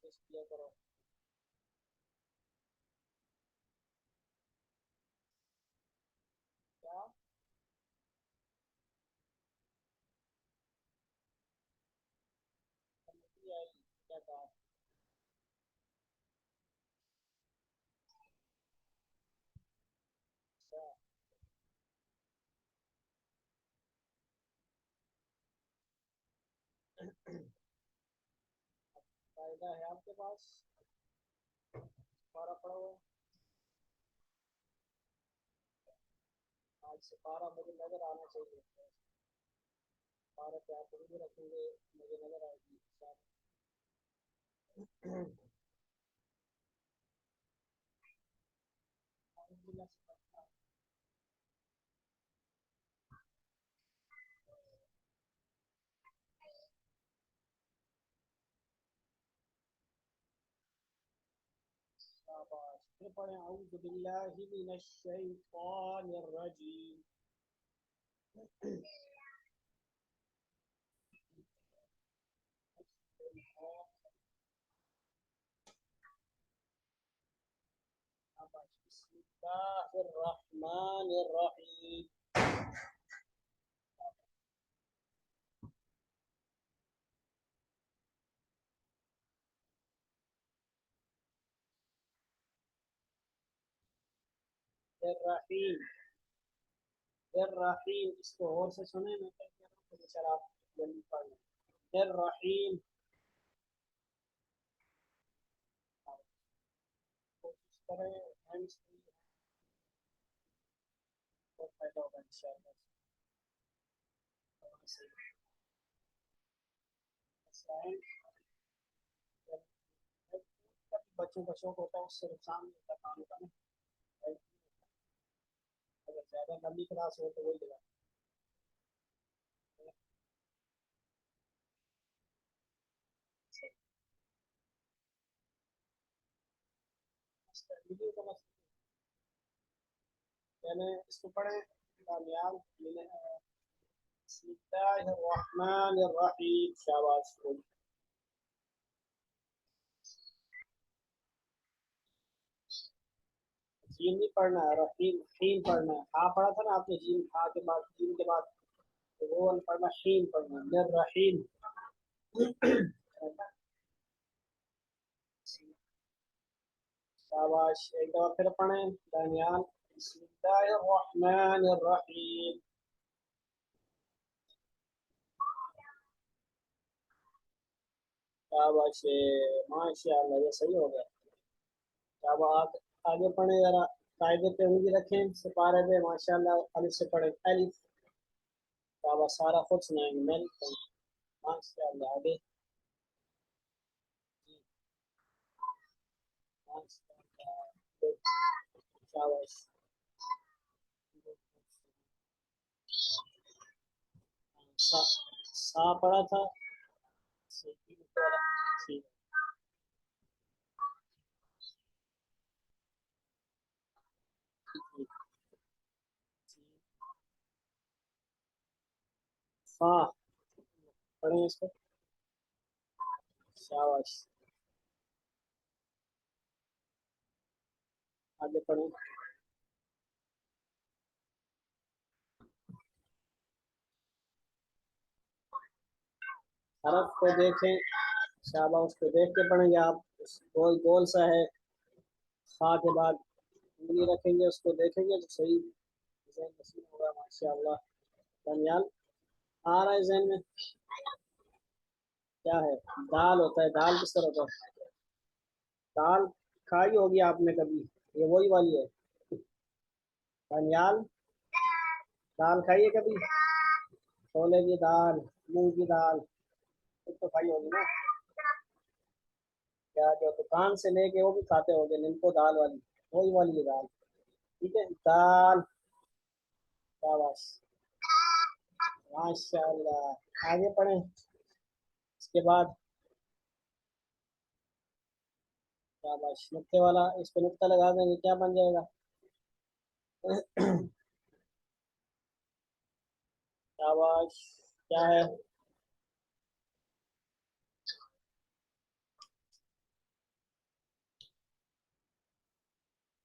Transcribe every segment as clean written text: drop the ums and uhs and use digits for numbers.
کوشش کیا کرو. کیا سمجھ آئی؟ کیا کہا؟ اچھا، فائدہ ہے آپ کے پاس؟ سپارہ پڑا ہوا ہے؟ آج سپارہ مجھے نظر آنا چاہیے. سپارہ پہ آپ بھی رکھیں گے، مجھے نظر آئے گی شاباش. پھر پڑھیں اعوذ باللہ من الشیطان الرجیم. شاباش. بسم اللہ الرحمن الرحیم. الرحیم، الرحیم. اس کو اور سے سنیں، میں کیا کہہ رہا ہوں تو چل آپ جلدی پڑھ لیں. الرحیم. کوشش کریں ہینڈس فری اور فائدہ ہوگا انشاءاللہ. بچوں کا شوق ہوتا ہے اس سے نقصان نہیں ہوتا کام کا نا. اگر زیادہ لمبی کلاس ہو تو وہی جگہ. یعنی اس کو پڑھیں کامیاب. بسم اللہ الرحمن الرحیم. شاباش. جیم نہیں پڑھنا ہے، رحیم حیم پڑھنا ہے. ہاں پڑھا تھا نا آپ نے جیم، ہاں کے بعد جیم کے بعد وہ پڑھنا، حیم پڑھنا ہے. رحیم. شاباش. ایک دفعہ پھر پڑھیں دانیال. بسم اللہ الرحمن الرحیم. شاباش، ماشاء اللہ، یہ صحیح ہو گیا. اب آپ آگے پڑھیں ذرا. قاعدے پہ انگلی رکھیں سپارے پہ. ماشاء اللہ الف سے پڑھیں. الف. شاباش، سارا خود سنائیں گے. مل. ماشاء اللہ. آگے. ماشاء اللہ. شاباش. سا سا پڑھا تھا. ٹھیک. فا پڑھیں اس کو. شاباش. آگے پڑھیں. حرف کو دیکھیں. شاباش، اس کو دیکھ کے پڑھیں گے آپ. گول گول سا ہے. خا کے بعد انگلی رکھیں گے، اس کو دیکھیں گے تو صحیح ذہن نصیب ہوگا. ماشاء اللہ. دانیال آ رہا ہے ذہن میں؟ کیا ہے؟ دال ہوتا ہے. دال کس طرح ہوتا ہے؟ دال کھائی ہوگی آپ نے کبھی، یہ وہی والی ہے. دانیال، دال کھائیے کبھی؟ چھولے کی دال، مونگ کی دال، یہ تو کھائی ہوگی نا. کیا جو دکان سے لے کے وہ بھی کھاتے ہوگے نمکو دال والی، وہی والی ہے دال. ٹھیک ہے. دال. شاباش. ماشاء اللہ. آگے پڑھیں. اس کے بعد شاباش، نقطے والا. اس پہ نقطہ لگا دیں گے، کیا بن جائے گا؟ شاباش. کیا ہے؟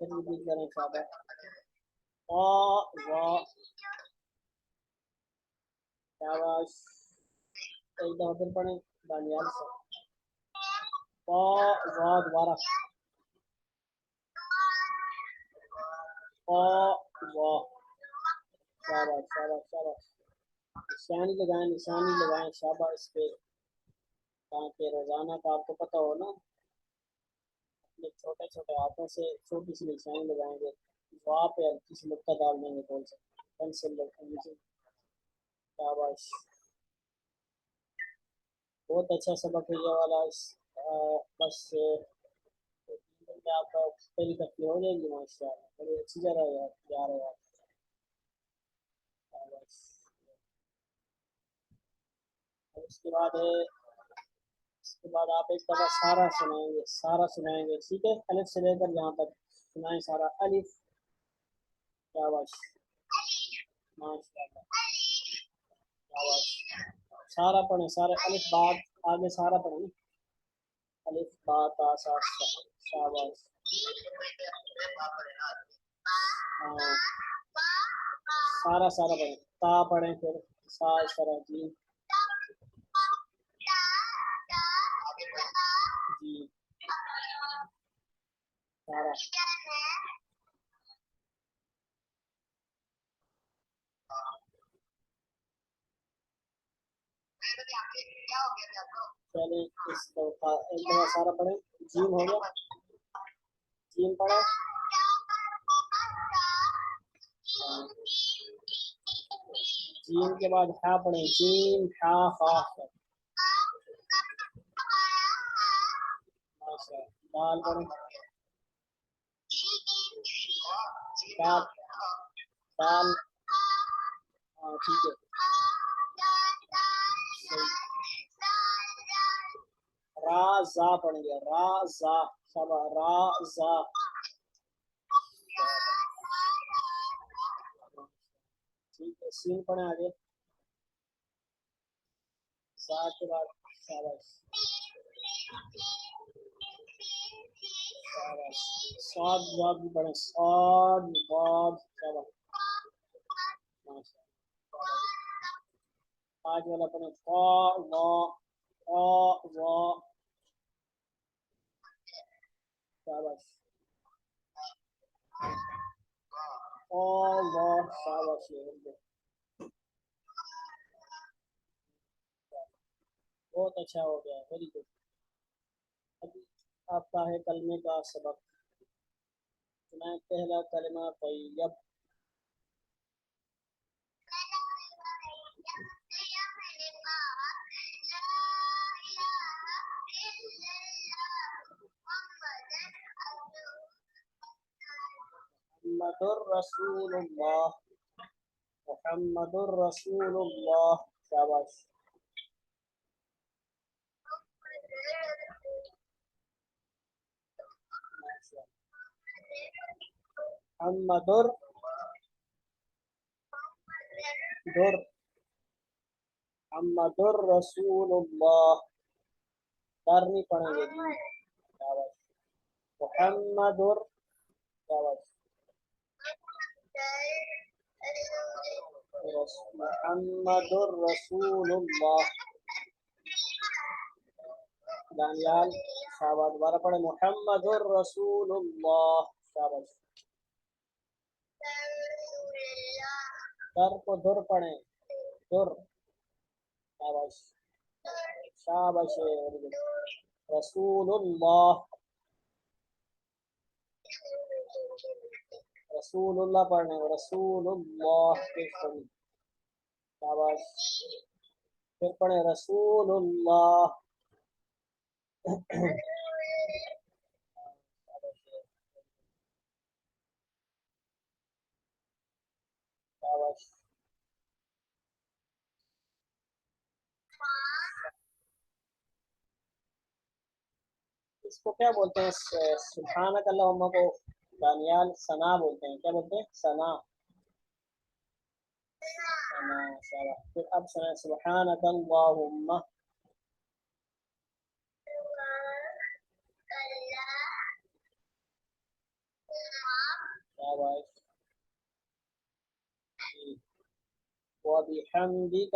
پھر ریپیٹ کریں شاباش قا وا شاباش ایک دفعہ پھر پڑھیں دانیال سے قا وا دوبارہ قا وا شاباش شاباش شاباش نشانی لگائیں شاباش اس پہ تاکہ روزانہ کا آپ کو پتہ ہو نا اپنے چھوٹے چھوٹے ہاتھوں سے چھوٹی سی نشانی لگائیں گے وہاں پہ ہلکی سی نقطہ ڈال دیں گے کون سے پینسل نیچے شاباش بہت اچھا سبق ہے یہ والا بس آپ کا پہلی تفریح ہو جائے گی ماشاء اللہ بڑی اچھی جا رہا ہے جا رہے ہیں آپ شاباش اس کے بعد ہے اس کے بعد آپ ایک دفعہ سارا سنائیں گے ٹھیک ہے الف سے لے کر یہاں تک سنائیں سارا الف شاباش ماشاء اللہ شاباش سارا پڑھیں سارے الف بات آگے سارا پڑھیں الف با تا سا شاباش ہاں سارا پڑھیں تا پڑھیں پھر سا اس طرح جی جی سارا چلیں اس دفعہ ایک دفعہ سارا پڑھیں جیم ہو گیا جیم پڑھیں جیم کے بعد ہا پڑھیں جیم ہا خا ماشاء دال پڑھیں دال دال ہاں ٹھیک ہے را زا پڑھیں گے را زا شابا را زا ٹھیک ہے سین پڑھیں آگے زا کے بعد شاباش شاباش صاد واد بھی پڑھیں صاد واد شاباش آج والا پڑھیں قا وا قا وا شاباش قا وا شاباش بہت اچھا ہو گیا ویری گڈ ابھی آپ کا ہے کلمے کا سبق سنائیں پہلا کلمہ طیب محمد رسول اللہ محمد رسول اللہ شاباش محمد در محمد رسول اللہ در نہیں پڑھیں گے جی شاباش محمد شاباش محمد رسول اللہ دانیال شاباش دوبارہ پڑھیں محمد رسول اللہ شاباش در کو در پڑھیں در شاباش شاباش رسول اللہ رسول اللہ پڑھنے رسول اللہ شاباش پھر پڑھیں رسول اللہ شاباش اس کو کیا بولتے ہیں سبحانک اللہم کو دانیال ثنا بولتے ہیں کیا بولتے ہیں ثنا پھر اب سنیں سبحانک اللہم وبحمدك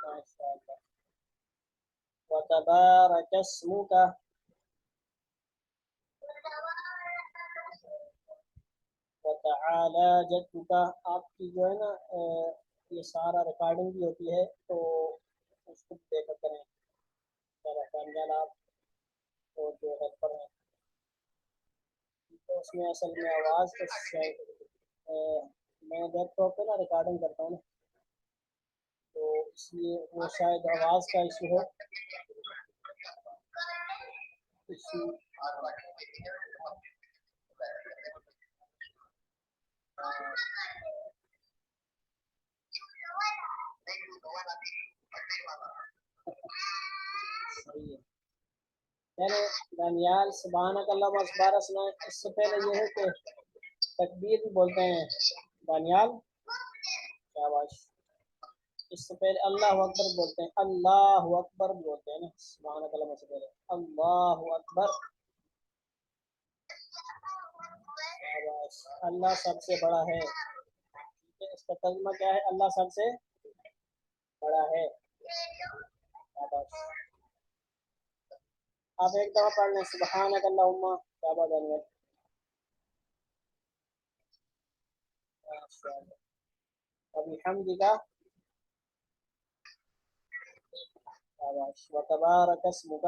ما شاء الله وتبارك اسمك وتعالى جدك. آپ کی جو ہے نا یہ سارا ریکارڈنگ بھی ہوتی ہے تو اس کو دیکھا کریں سارا کامیاب آپ اور جو ہیلپر ہیں تو اس میں اصل میں آواز تو میں لیپ ٹاپ پہ نا ریکارڈنگ کرتا ہوں نا تو اس لیے وہ شاید آواز کا ایشو ہو صحیح ہے. یعنی دانیال سبحانک اللہم بارہ سنائیں. اس سے پہلے یہ ہے کہ تکبیر بھی بولتے ہیں دانیال. شاباش. اس سے پہلے اللہ اکبر بولتے ہیں. اللہ اکبر بولتے ہیں نا سبحانک اللہم سے پہلے اللہ اکبر. شاباش. اللہ سب سے بڑا ہے. اس کا ترجمہ کیا ہے؟ اللہ سب سے بڑا ہے. شاباش. آپ ایک دفعہ پڑھ لیں سبحانک اللہم. شاباش دانیال. وبحمدک. شاباش. وتبارک اسمک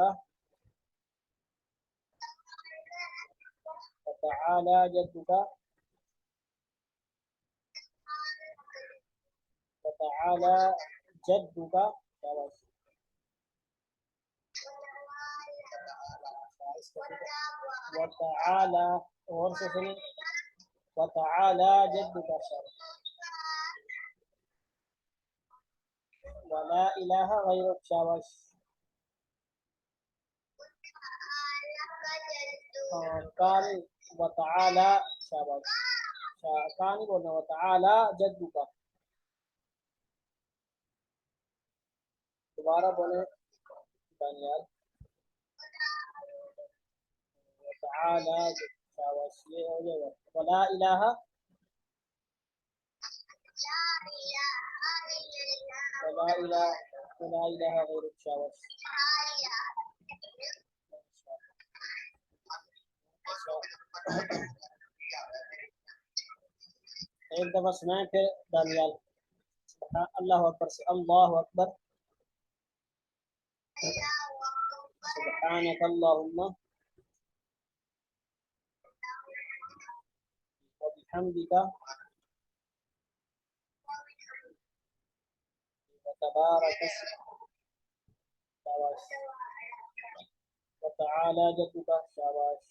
وتعالى جدك وتعالى جدك. شاباش. وتعالى اور سے سنیں وتعالى جدك. شاباش. ولا الہ غیرک. شاباش. کان وتعالى. شاباش. کان بولنا وتعالى جدك. دوبارہ بولیں دانیال وتعالى. شاباش. یہ ہو جائے گا. ولا الہ ولا الہ ولا الہ غیرک. شاباش. ایک دفعہ سنائیں پھر دانیال اللہ اکبر سے. اللہ اکبر. سبحانک اللہم وبحمدک وتبارک اسمک. شاباش. وتعالى جدك. شاباش.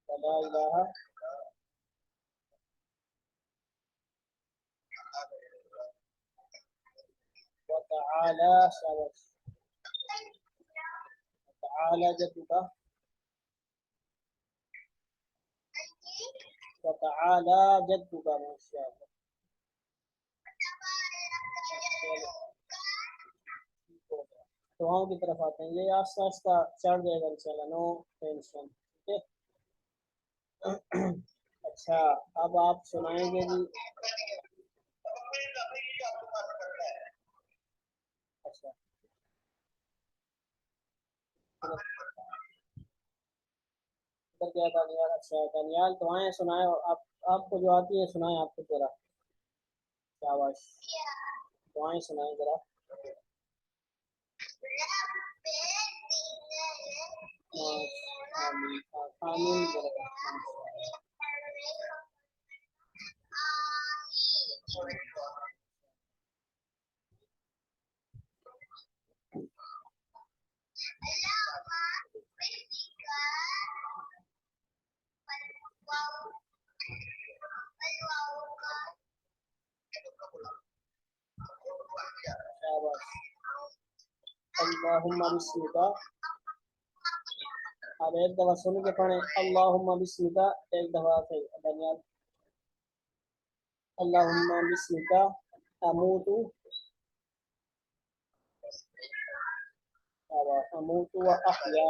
ولا الہ وتعالى. شاباش. وتعالى جدك وتعالى جدك. ما شاء اللہ. دعاؤں کی طرف آتے ہیں. یہ آہستہ آہستہ چڑھ جائے گا انشاءاللہ. No tension. ٹھیک ہے. اچھا اب آپ سنائیں گے جی. اچھا کیا دانیال. اچھا دانیال دعائیں سنائیں اور آپ کو جو آتی ہیں سنائیں. آپ کو ذرا. شاباش. دعائیں سنائیں ذرا. آمین. آمین ذرا. شاباش. اللہم بسمک. اب ایک دفعہ سن کے پڑھیں اللہم بسمک. ایک دفعہ سے دانیال اللہم بسمک اموت. اموت و احیا.